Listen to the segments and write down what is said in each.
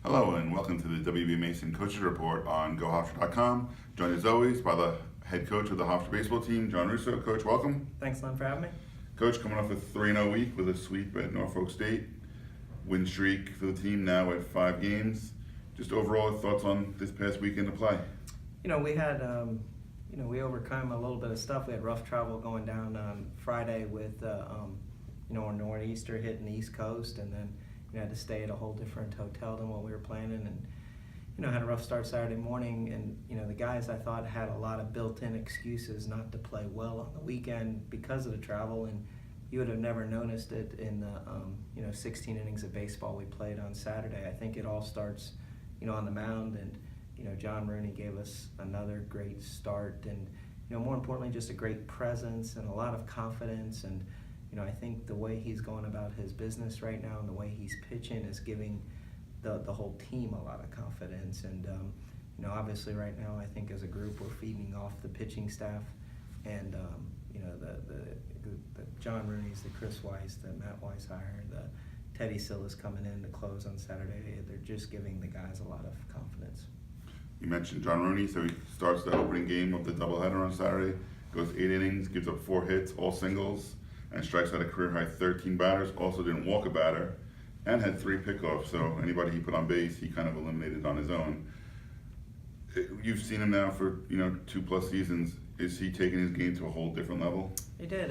Hello and welcome to the W.B. Mason Coaches Report on GoHofstra.com. Joined as always by the head coach of the Hofstra baseball team, John Russo. Coach, welcome. Thanks, Len, for having me. Coach, coming off a 3-0 week with a sweep at Norfolk State. Win streak for the team now at 5 games. Just overall thoughts on this past weekend of play? We had, we overcome a little bit of stuff. We had rough travel going down on Friday with, a northeaster hitting the East Coast, and then had to stay at a whole different hotel than what we were planning, and had a rough start Saturday morning. And the guys, I thought, had a lot of built-in excuses not to play well on the weekend because of the travel, and you would have never noticed it in the 16 innings of baseball we played on Saturday. I think it all starts on the mound, and John Rooney gave us another great start, and more importantly, just a great presence and a lot of confidence. And I think the way he's going about his business right now and the way he's pitching is giving the whole team a lot of confidence. And obviously right now, I think as a group we're feeding off the pitching staff, and the John Rooney's, the Chris Weiss, the Matt Weishire, the Teddy Silla's coming in to close on Saturday. They're just giving the guys a lot of confidence. You mentioned John Rooney, so he starts the opening game of the doubleheader on Saturday, goes 8 innings, gives up 4 hits, all singles, and strikes out a career-high 13 batters, also didn't walk a batter, and had 3 pickoffs, so anybody he put on base, he kind of eliminated on his own. You've seen him now for 2+ seasons. Is he taking his game to a whole different level? He did.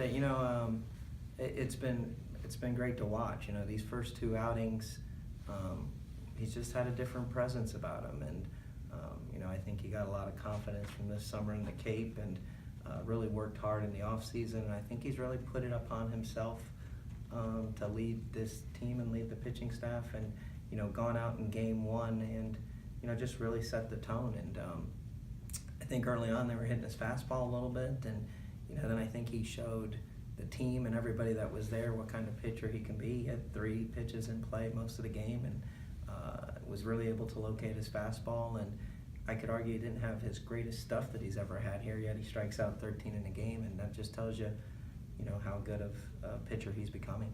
It's been great to watch. These first 2 outings, he's just had a different presence about him, and I think he got a lot of confidence from this summer in the Cape, and really worked hard in the off season. And I think he's really put it upon himself to lead this team and lead the pitching staff, and gone out in game 1 and just really set the tone. And I think early on they were hitting his fastball a little bit, and then I think he showed the team and everybody that was there what kind of pitcher he can be. He had 3 pitches in play most of the game, and was really able to locate his fastball. And I could argue he didn't have his greatest stuff that he's ever had here, yet he strikes out 13 in a game, and that just tells you, how good of a pitcher he's becoming.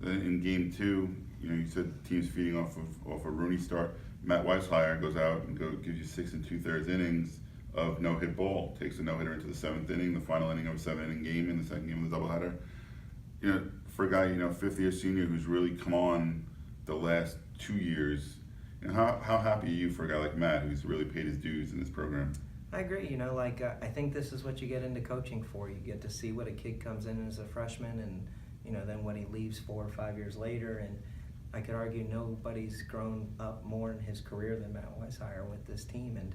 Then in game 2, you said the team's feeding off a Rooney start. Matt Weishire goes out and gives you 6 2/3 innings of no-hit ball, takes a no-hitter into the 7th inning, the final inning of a 7-inning game in the second game of the doubleheader. For a guy, 5th-year senior who's really come on the last 2 years, how happy are you for a guy like Matt who's really paid his dues in this program? I agree. I think this is what you get into coaching for. You get to see what a kid comes in as a freshman, and then when he leaves 4 or 5 years later. And I could argue nobody's grown up more in his career than Matt Weishire with this team. And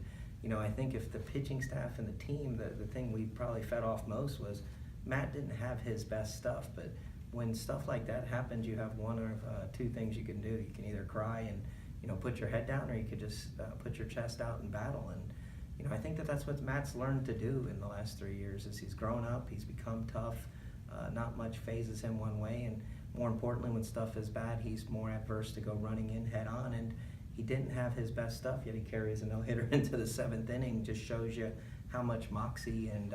I think if the pitching staff and the team, the thing we probably fed off most was Matt didn't have his best stuff. But when stuff like that happens, you have one of 2 things you can do. You can either cry and put your head down, or you could just put your chest out and battle. And I think that's what Matt's learned to do in the last 3 years. Is he's grown up, he's become tough. Not much phases him one way, and more importantly, when stuff is bad, he's more adverse to go running in head on. And he didn't have his best stuff, yet he carries a no-hitter into the 7th inning. Just shows you how much moxie. And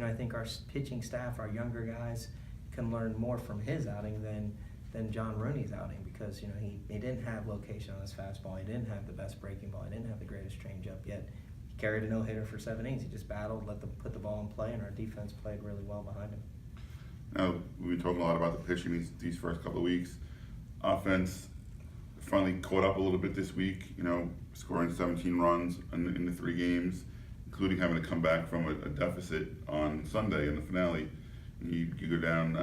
I think our pitching staff, our younger guys, can learn more from his outing than John Rooney's outing, because he didn't have location on his fastball, he didn't have the best breaking ball, he didn't have the greatest changeup, yet he carried a no-hitter for 7 innings. He just battled, put the ball in play, and our defense played really well behind him. Now, we've been talking a lot about the pitching these first couple of weeks. Offense finally caught up a little bit this week, scoring 17 runs in the 3 games, including having to come back from a deficit on Sunday in the finale. You go down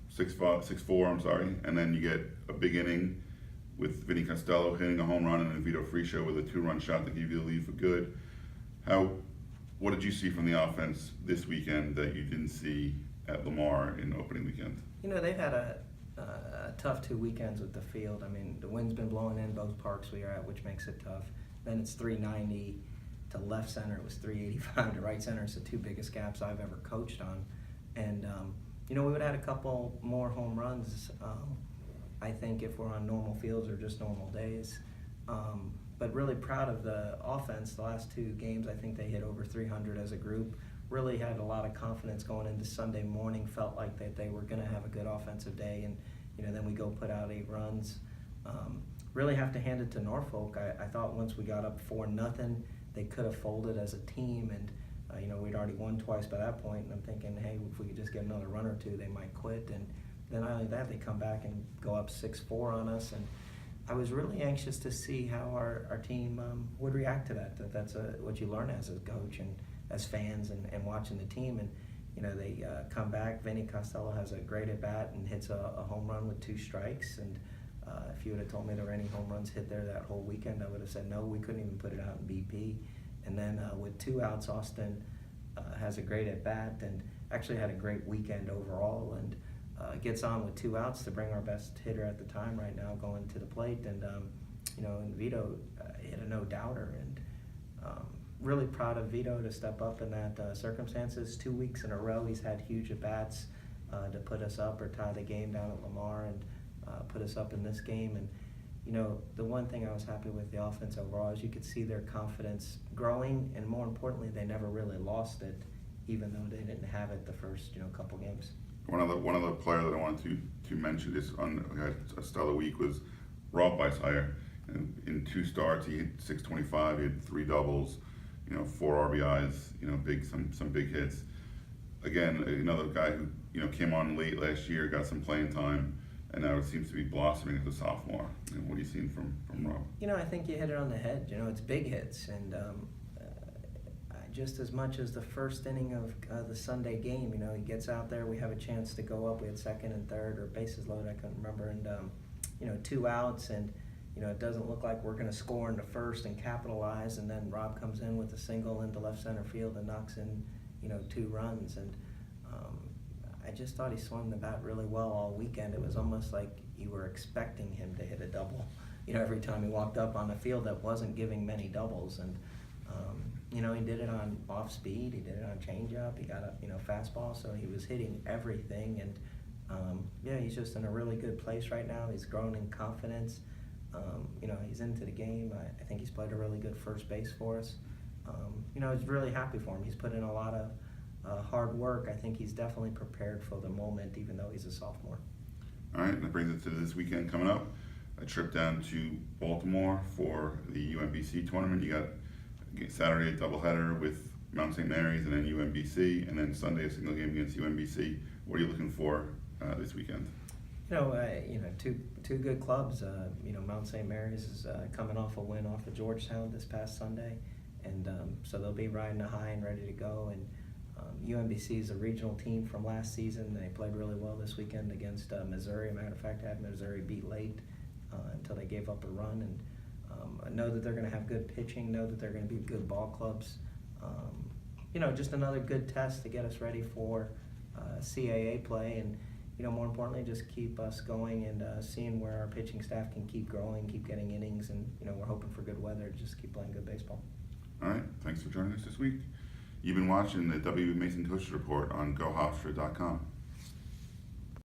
6-4, and then you get a big inning with Vinny Costello hitting a home run and then Vito Frischio with a 2-run shot to give you the lead for good. What did you see from the offense this weekend that you didn't see at Lamar in opening weekend? They've had a tough 2 weekends with the field. I mean, the wind's been blowing in both parks we are at, which makes it tough. Then it's 390 to left center. It was 385 to right center. It's the 2 biggest gaps I've ever coached on. And, we would have had a couple more home runs, I think, if we're on normal fields or just normal days. But really proud of the offense. The last 2 games, I think they hit over 300 as a group. Really had a lot of confidence going into Sunday morning. Felt like that they were going to have a good offensive day, and then we go put out 8 runs. really have to hand it to Norfolk. I thought once we got up 4-0, they could have folded as a team, and we'd already won twice by that point, and I'm thinking, hey, if we could just get another run or two, they might quit. And then not only that, they come back and go up 6-4 on us, and I was really anxious to see how our team would react to that. That's what you learn as a coach and as fans and watching the team. And they come back. Vinny Costello has a great at bat and hits a home run with 2 strikes. And if you would have told me there were any home runs hit there that whole weekend, I would have said no. We couldn't even put it out in BP. And then with 2 outs, Austin has a great at bat and actually had a great weekend overall. And gets on with 2 outs to bring our best hitter at the time right now going to the plate. And and Vito hit a no-doubter. And really proud of Vito to step up in that circumstances. 2 weeks in a row he's had huge at-bats to put us up or tie the game down at Lamar and put us up in this game. And the one thing I was happy with the offense overall is you could see their confidence growing, and more importantly, they never really lost it, even though they didn't have it the first couple games. One of the players that I wanted to mention this who had a stellar week was Rob Weishauer. In 2 starts, he hit 625. He had 3 doubles, 4 RBIs, some big hits. Again, another guy who came on late last year, got some playing time, and now it seems to be blossoming as a sophomore. What are you seeing from Rob? I think you hit it on the head. It's big hits, and just as much as the first inning of the Sunday game, he gets out there, we have a chance to go up. We had second and third, or bases loaded, I couldn't remember, and 2 outs, and it doesn't look like we're going to score in the first and capitalize, and then Rob comes in with a single into left center field and knocks in 2 runs. And I just thought he swung the bat really well all weekend. It was almost like you were expecting him to hit a double every time he walked up on the field that wasn't giving many doubles. And he did it on off speed, he did it on changeup, he got a fastball, so he was hitting everything. And he's just in a really good place right now. He's grown in confidence. He's into the game. I think he's played a really good first base for us. I was really happy for him. He's put in a lot of hard work. I think he's definitely prepared for the moment, even though he's a sophomore. All right, that brings us to this weekend coming up. A trip down to Baltimore for the UMBC tournament. You got Saturday a doubleheader with Mount St. Mary's and then UMBC, and then Sunday a single game against UMBC. What are you looking for this weekend? Two good clubs. Mount St. Mary's is coming off a win off of Georgetown this past Sunday, and so they'll be riding a high and ready to go. And UMBC is a regional team from last season. They played really well this weekend against Missouri. As a matter of fact, I had Missouri beat late until they gave up a run. And I know that they're going to have good pitching, know that they're going to be good ball clubs. Just another good test to get us ready for CAA play, and more importantly, just keep us going and seeing where our pitching staff can keep growing, keep getting innings, and we're hoping for good weather to just keep playing good baseball. All right, thanks for joining us this week. You've been watching the W. Mason Coaches Report on GoHofstra.com.